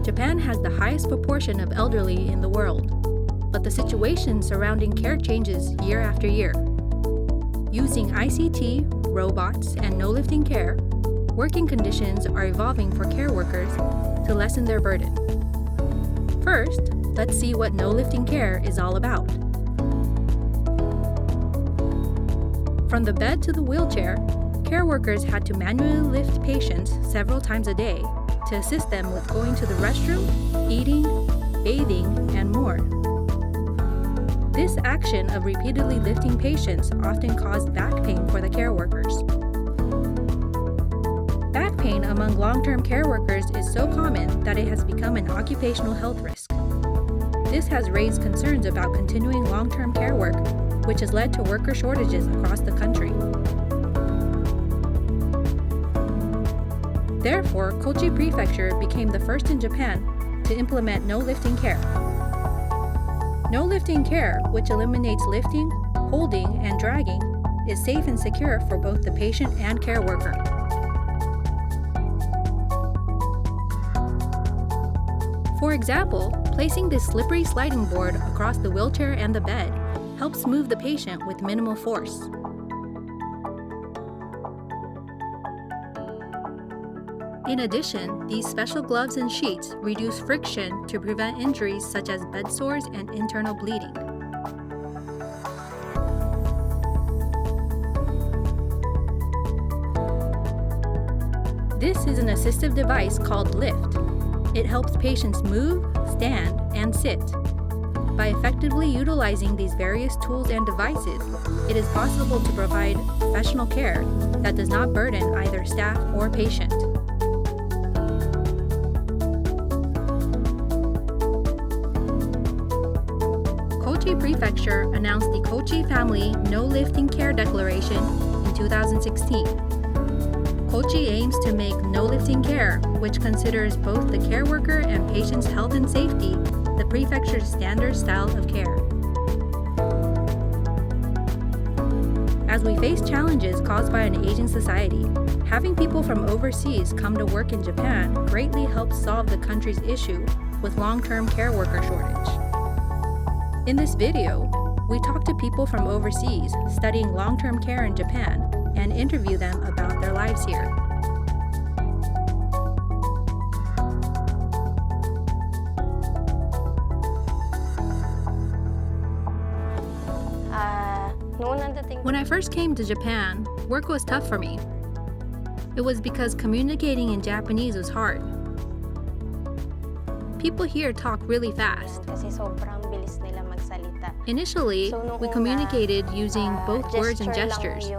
Japan has the highest proportion of elderly in the world, but the situation surrounding care changes year after year. Using ICT, robots, and no-lifting care, working conditions are evolving for care workers to lessen their burden. First, let's see what no-lifting care is all about. From the bed to the wheelchair, care workers had to manually lift patients several times a day to assist them with going to the restroom, eating, bathing, and more. This action of repeatedly lifting patients often caused back pain for the care workers. Back pain among long-term care workers is so common that it has become an occupational health risk. This has raised concerns about continuing long-term care work, which has led to worker shortages across the country. Therefore, Kochi Prefecture became the first in Japan to implement no-lifting care. No-lifting care, which eliminates lifting, holding, and dragging, is safe and secure for both the patient and care worker. For example, placing this slippery sliding board across the wheelchair and the bed helps move the patient with minimal force. In addition, these special gloves and sheets reduce friction to prevent injuries such as bed sores and internal bleeding. This is an assistive device called Lift. It helps patients move, stand, and sit. By effectively utilizing these various tools and devices, it is possible to provide professional care that does not burden either staff or patient. Kochi Prefecture announced the Kochi Family No Lifting Care Declaration in 2016. Kochi aims to make no lifting care, which considers both the care worker and patient's health and safety, the prefecture's standard style of care. As we face challenges caused by an aging society, having people from overseas come to work in Japan greatly helps solve the country's issue with long-term care worker shortage. In this video, we talk to people from overseas studying long-term care in Japan and interview them about their lives here. When I first came to Japan, work was tough for me. It was because communicating in Japanese was hard. People here talk really fast. Initially, we communicated using both words and gestures.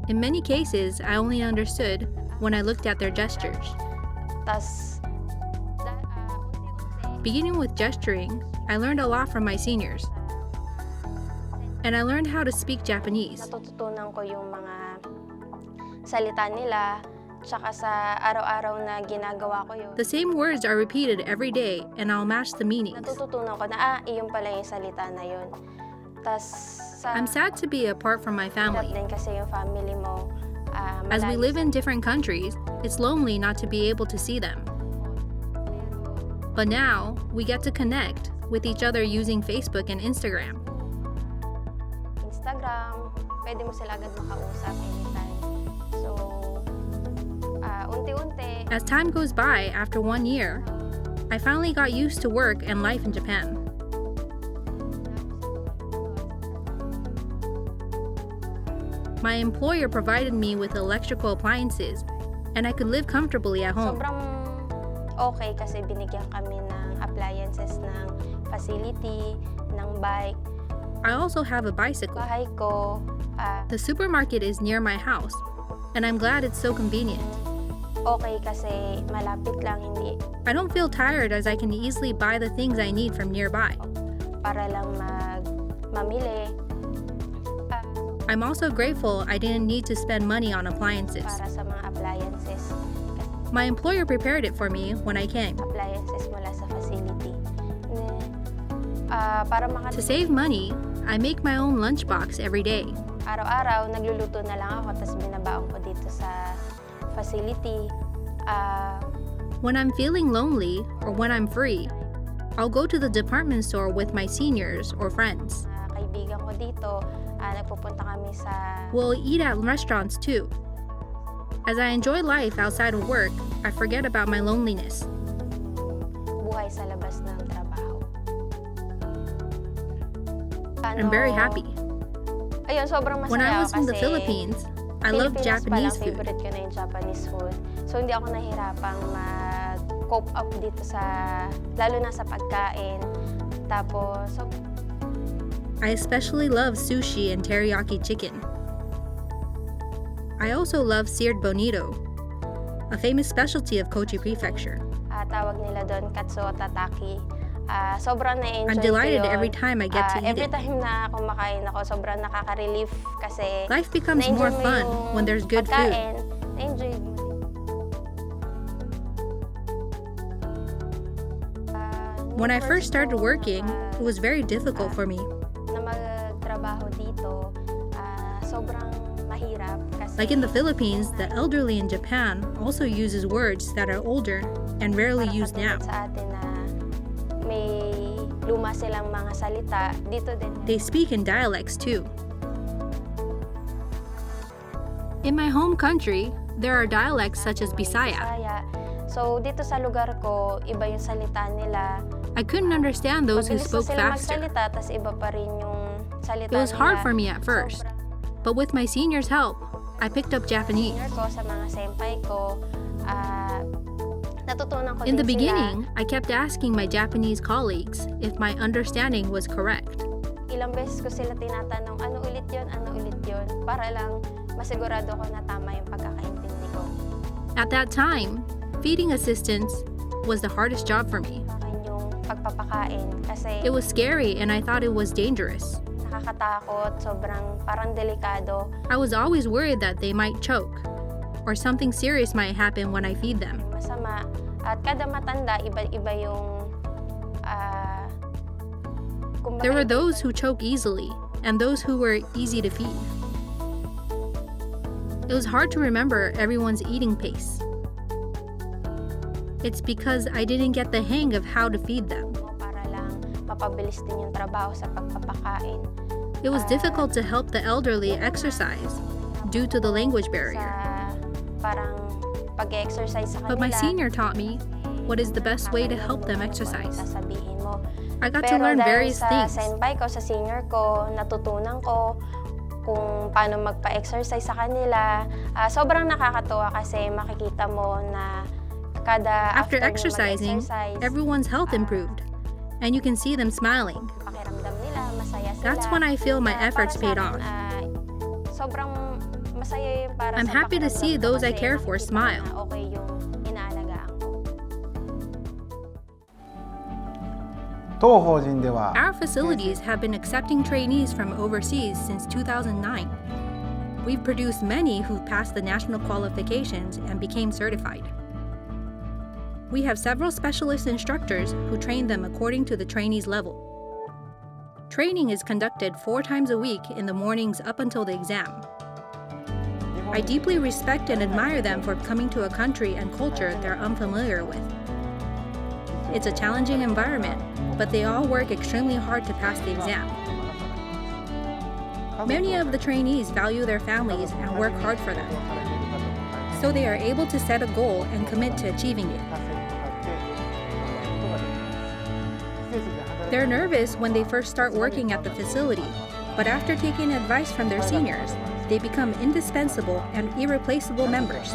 In many cases, I only understood when I looked at their gestures. Beginning with gesturing, I learned a lot from my seniors. And I learned how to speak Japanese. Natututunan ko yung mga salita nila, tsaka sa araw-araw na ginagawa ko yun. The same words are repeated every day, and I'll match the meanings. Natututunan ko na, iyon pala yung salita na yun. I'm sad to be apart from my family. Din kasi yung family mo. As we live in different countries, it's lonely not to be able to see them. But now, we get to connect with each other using Facebook and Instagram. Pwede mo sila agad makausap anytime. So, unti-unti. As time goes by, after 1 year, I finally got used to work and life in Japan. My employer provided me with electrical appliances, and I could live comfortably at home. Sobrang okay kasi binigyan kami ng appliances ng facility, ng bike. I also have a bicycle. Bahay ko, The supermarket is near my house, and I'm glad it's so convenient. Okay kasi malapit lang, hindi. I don't feel tired as I can easily buy the things I need from nearby. Para lang mamili. I'm also grateful I didn't need to spend money on appliances. Para sa mga appliances. My employer prepared it for me when I came. Appliances mula sa facility. To save money, I make my own lunchbox every day. Araw-araw, nagluluto na lang ako, tapos binabaon ko dito sa facility. Ah, When I'm feeling lonely or when I'm free, I'll go to the department store with my seniors or friends. kaibigan ko dito, nagpupunta kami sa We'll eat at restaurants too. As I enjoy life outside of work, I forget about my loneliness. buhay sa labas ng trabaho. I'm very happy. Ayun, sobrang masaya When I was ako in the kasi Philippines, I love Pilipinas Japanese pa lang, food. favorite ko na yung Japanese food. So, hindi ako nahirapang mag-cope up dito lalo na sa pagkain. Tapos, I especially love sushi and teriyaki chicken. I also love seared bonito, a famous specialty of Kochi Prefecture. tawag nila doon katsu tataki. Sobrang na-enjoy I'm ko delighted yun. every time I get to eat Every it. time na kumakain ako, sobrang nakaka-relief kasi Life becomes na-enjoy more mo fun yung when there's good food. pagkain, na-enjoy mo. When I first started working, it was very difficult for me. Na magtrabaho dito, sobrang mahirap kasi Like in the Philippines, the elderly in Japan also uses words that are older and rarely parang used now. katulad sa atin na may luma silang mga salita, dito din. They speak in dialects too. In my home country, there are dialects such as May Bisaya. So, dito sa lugar ko, iba yung salita nila. I couldn't understand those who Mabilis na spoke sila faster. magsalita, tas iba pa rin yung salita It was hard nila. for me at first, but with my seniors' help, I picked up Japanese. Senior ko, sa mga senpai ko, natutunan ko In the din beginning, I kept asking my Japanese colleagues if my understanding was correct. Ilang beses ko sila tinatanong, ano ulit yun, para lang masigurado ko na tama yung pagkakaintindi ko. At that time, feeding assistants was the hardest job for me. Akin yung pagpapakain kasi It was scary and I thought it was dangerous. nakakatakot, sobrang parang delikado. I was always worried that they might choke or something serious might happen when I feed them. Masama. At kada matanda, iba-iba yung kumbaga, There were those who choke easily and those who were easy to feed. It was hard to remember everyone's eating pace. It's because I didn't get the hang of how to feed them. para lang mapabilis din yung trabaho sa pagpapakain. It was difficult to help the elderly exercise due to the language barrier. Sa parang pag-exercise sa kanila. But my senior taught me what is the best way to help them exercise. Sasabihin mo. I got to Pero learn dahil various sa things. senpai ko, sa senior ko, natutunan ko kung paano magpa-exercise sa kanila. Sobrang nakakatuwa kasi makikita mo na kada After nyo exercising, mag-exercise, everyone's health improved, and you can see them smiling. pakiramdam nila, masaya sila. That's when I feel my Para efforts sa paid akin, off. Sobrang masaya yung para I'm sa happy to pakiramdam see ko those I kasi care for nakikita ko smile. na okay yung inaalagaan ko. 当法人では Our facilities have been accepting trainees from overseas since 2009. We've produced many who've passed the national qualifications and became certified. We have several specialist instructors who train them according to the trainees' level. Training is conducted 4 times a week in the mornings up until the exam. I deeply respect and admire them for coming to a country and culture they're unfamiliar with. It's a challenging environment, but they all work extremely hard to pass the exam. Many of the trainees value their families and work hard for them, so they are able to set a goal and commit to achieving it. They're nervous when they first start working at the facility, but after taking advice from their seniors, they become indispensable and irreplaceable members.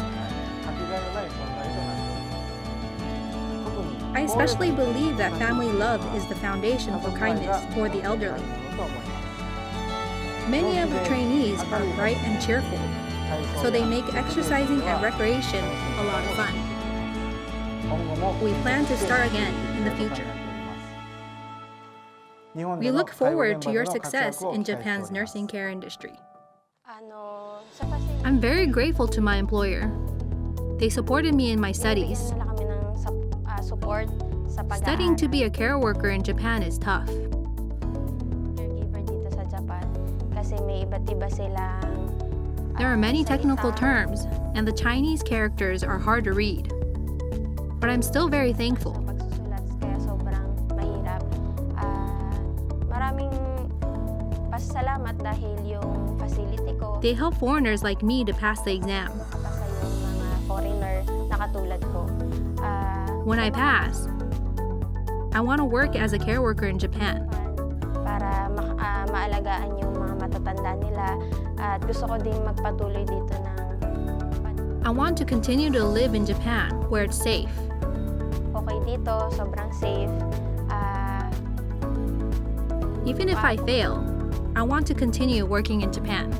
I especially believe that family love is the foundation for kindness toward the elderly. Many of the trainees are bright and cheerful, so they make exercising and recreation a lot of fun. We plan to start again in the future. We look forward to your success in Japan's nursing care industry. I'm very grateful to my employer. They supported me in my studies. Bigyan nila kami ng support sa pag-aaral. Studying to be a care worker in Japan is tough. Caregiver dito sa Japan kasi may iba't iba silang There are many technical salita. terms, and the Chinese characters are hard to read. but I'm still very thankful. Sa pagsusulat, kaya sobrang mahirap. Maraming pasasalamat dahil yung facility ko, They help foreigners like me to pass the exam. nakapasa yung mga foreigner na katulad ko. When I pass, I want to work as a care worker in Japan. Para maalagaan yung mga matatanda nila at gusto ko din magpatuloy dito ng I want to continue to live in Japan where it's safe. okay dito, sobrang safe. Even if I fail, I want to continue working in Japan.